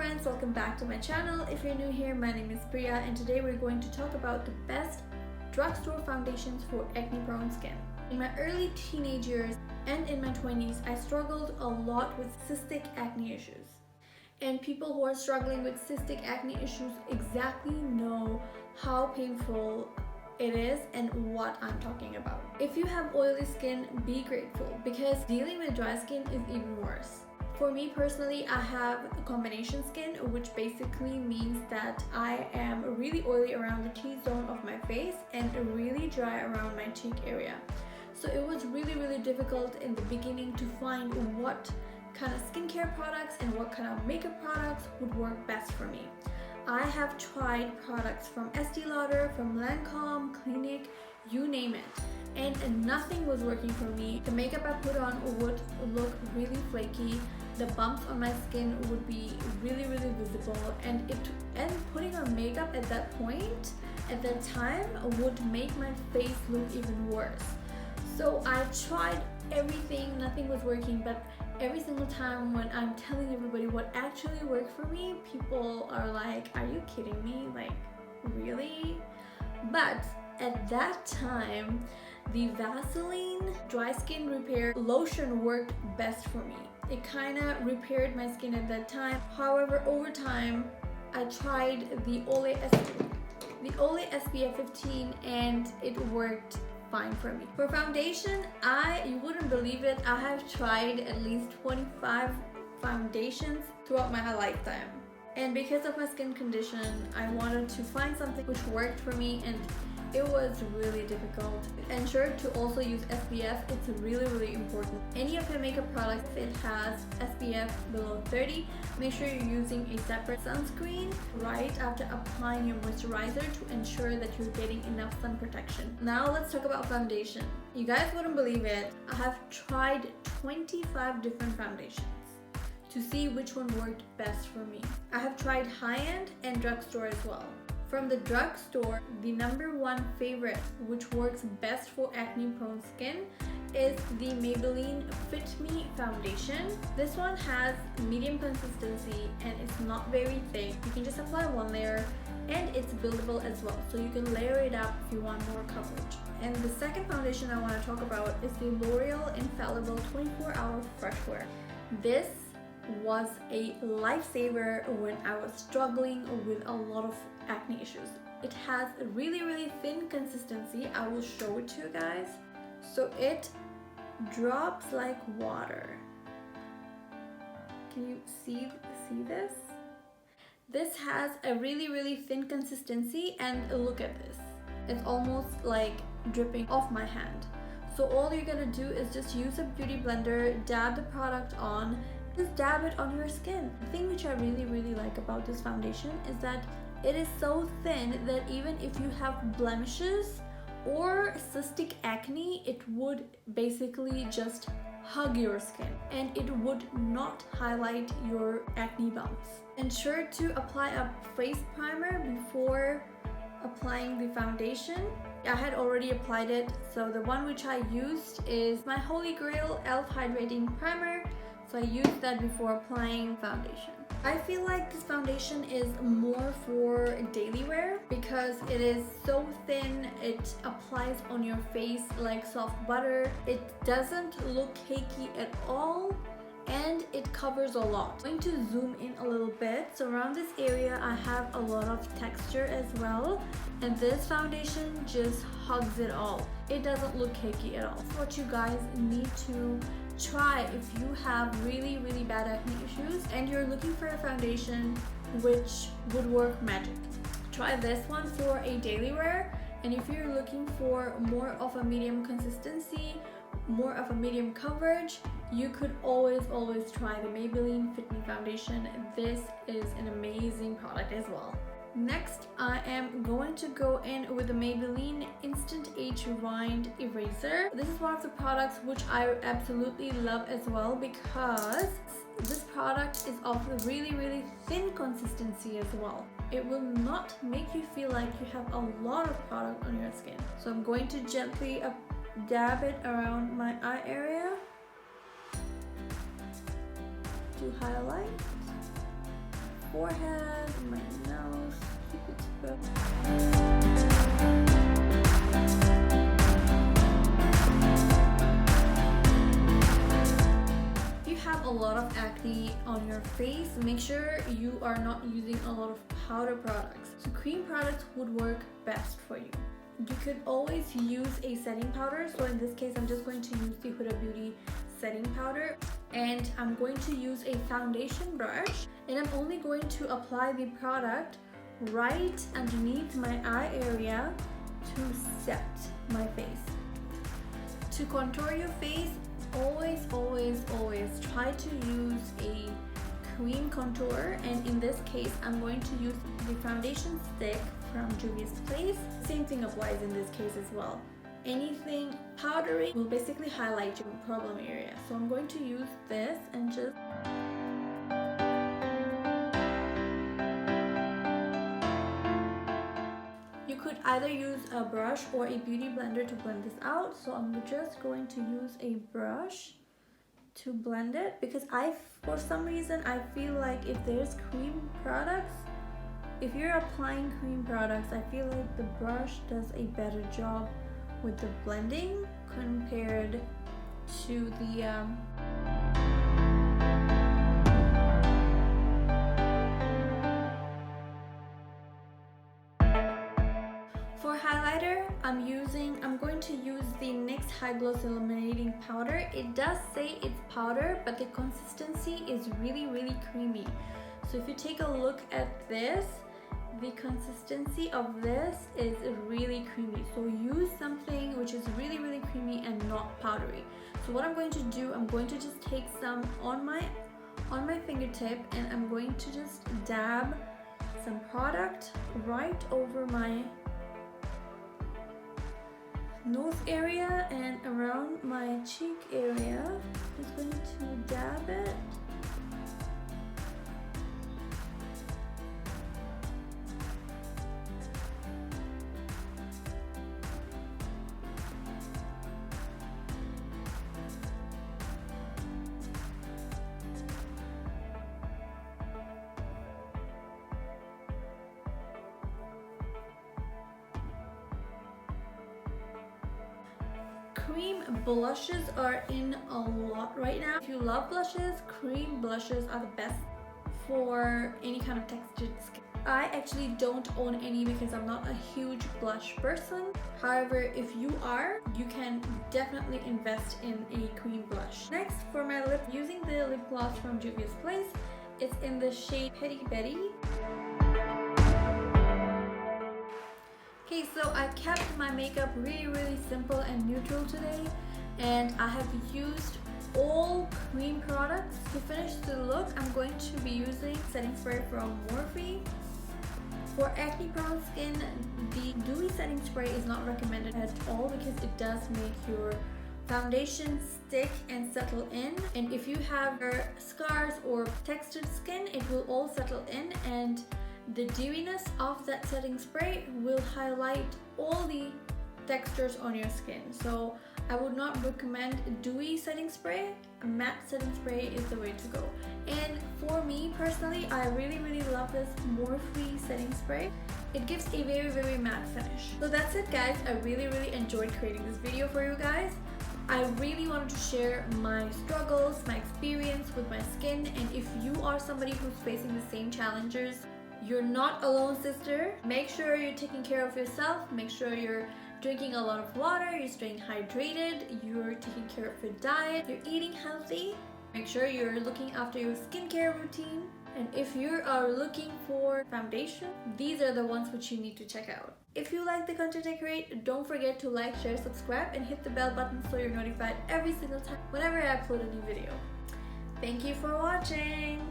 friends, welcome back to my channel. If you're new here, my name is Priya and today we're going to talk about the best drugstore foundations for acne prone skin. In my early teenage years and in my 20s, I struggled a lot with cystic acne issues. And people who are struggling with cystic acne issues exactly know how painful it is and what I'm talking about. If you have oily skin, be grateful because dealing with dry skin is even worse. For me personally, I have a combination skin, which basically means that I am really oily around the T-zone of my face and really dry around my cheek area. So it was really difficult in the beginning to find what kind of skincare products and what kind of makeup products would work best for me. I have tried products from Estee Lauder, from Lancome, Clinique, you name it, and nothing was working for me. The makeup I put on would look really flaky, the bumps on my skin would be really visible, and putting on makeup at that point, at that time, would make my face look even worse. So I tried everything, nothing was working, but every single time when I'm telling everybody what actually worked for me, people are like, are you kidding me? Like, really? But at that time, the Vaseline Dry Skin Repair Lotion worked best for me. It kind of repaired my skin at that time. However, over time, I tried the Olay SPF 15 and it worked fine for me. For foundation, you wouldn't believe it, I have tried at least 25 foundations throughout my lifetime. And because of my skin condition, I wanted to find something which worked for me, and it was really difficult. Ensure to also use SPF, it's really important. Any of your makeup products, if it has SPF below 30, make sure you're using a separate sunscreen right after applying your moisturizer to ensure that you're getting enough sun protection. Now let's talk about foundation. You guys wouldn't believe it, I have tried 25 different foundations to see which one worked best for me. I have tried high-end and drugstore as well. From the drugstore, the #1 favorite which works best for acne prone skin is the Maybelline Fit Me foundation. This one has medium consistency and it's not very thick. You can just apply one layer and it's buildable as well, so you can layer it up if you want more coverage. And the second foundation I want to talk about is the L'Oreal Infallible 24-Hour Fresh Wear. This was a lifesaver when I was struggling with a lot of acne issues. It has a really thin consistency. I will show it to you guys. So it drops like water. Can you see this? This has a really thin consistency, and look at this. It's almost like dripping off my hand. So all you're gonna do is just use a beauty blender, dab the product on, just dab it on your skin. The thing which I really like about this foundation is that it is so thin that even if you have blemishes or cystic acne, it would basically just hug your skin and it would not highlight your acne bumps. Ensure to apply a face primer before applying the foundation. I had already applied it, so the one which I used is my Holy Grail e.l.f. Hydrating Primer. So I used that before applying foundation. I feel like this foundation is more for daily wear because it is so thin, it applies on your face like soft butter. It doesn't look cakey at all and it covers a lot. I'm going to zoom in a little bit. So around this area I have a lot of texture as well, and this foundation just hugs it all. It doesn't look cakey at all. That's what you guys need to try if you have really bad acne issues and you're looking for a foundation which would work magic. Try this one for a daily wear, and if you're looking for more of a medium consistency, more of a medium coverage, you could always try the Maybelline Fit Me foundation. This is an amazing product as well. Next, I am going to go in with the Maybelline Instant Age Rewind Eraser. This is one of the products which I absolutely love as well because this product is of a really thin consistency as well. It will not make you feel like you have a lot of product on your skin. So I'm going to gently dab it around my eye area to highlight. forehead, my nose, keep it good. A lot of acne on your face, make sure you are not using a lot of powder products. So cream products would work best for you. You could always use a setting powder. So in this case, I'm just going to use the Huda Beauty setting powder, and I'm going to use a foundation brush, and I'm only going to apply the product right underneath my eye area to set my face. To contour your face, always try to use a cream contour, and in this case I'm going to use the foundation stick from Juvia's Place. Same thing applies in this case as well. Anything powdery will basically highlight your problem area, so I'm going to use this and just could either use a brush or a beauty blender to blend this out. So I'm just going to use a brush to blend it, because for some reason I feel like if there's cream products, if you're applying cream products, I feel like the brush does a better job with the blending compared to the I'm going to use the NYX High Gloss Illuminating Powder. It does say it's powder, but the consistency is really creamy. So if you take a look at this, the consistency of this is really creamy. So use something which is really creamy and not powdery. So what I'm going to do, I'm going to just take some on my fingertip, and I'm going to just dab some product right over my nose area and around my cheek area. Just going to dab it. Cream blushes are in a lot right now. If you love blushes, cream blushes are the best for any kind of textured skin. I actually don't own any because I'm not a huge blush person. However, if you are, you can definitely invest in a cream blush. Next, for my lip, using the lip gloss from Juvia's Place. It's in the shade Petty Betty. Okay, so I kept my makeup really simple and neutral today, and I have used all cream products. To finish the look, I'm going to be using setting spray from Morphe. For acne prone skin, the dewy setting spray is not recommended at all because it does make your foundation stick and settle in, and if you have scars or textured skin, it will all settle in, and the dewiness of that setting spray will highlight all the textures on your skin. So I would not recommend dewy setting spray. A matte setting spray is the way to go. And for me personally, I really love this Morphe setting spray. It gives a very matte finish. So that's it, guys. I really enjoyed creating this video for you guys. I really wanted to share my struggles, my experience with my skin, and if you are somebody who's facing the same challenges, you're not alone, sister. Make sure you're taking care of yourself. Make sure you're drinking a lot of water, you're staying hydrated, you're taking care of your diet, you're eating healthy. Make sure you're looking after your skincare routine. And if you are looking for foundation, these are the ones which you need to check out. If you like the content I create, don't forget to like, share, subscribe, and hit the bell button so you're notified every single time whenever I upload a new video. Thank you for watching!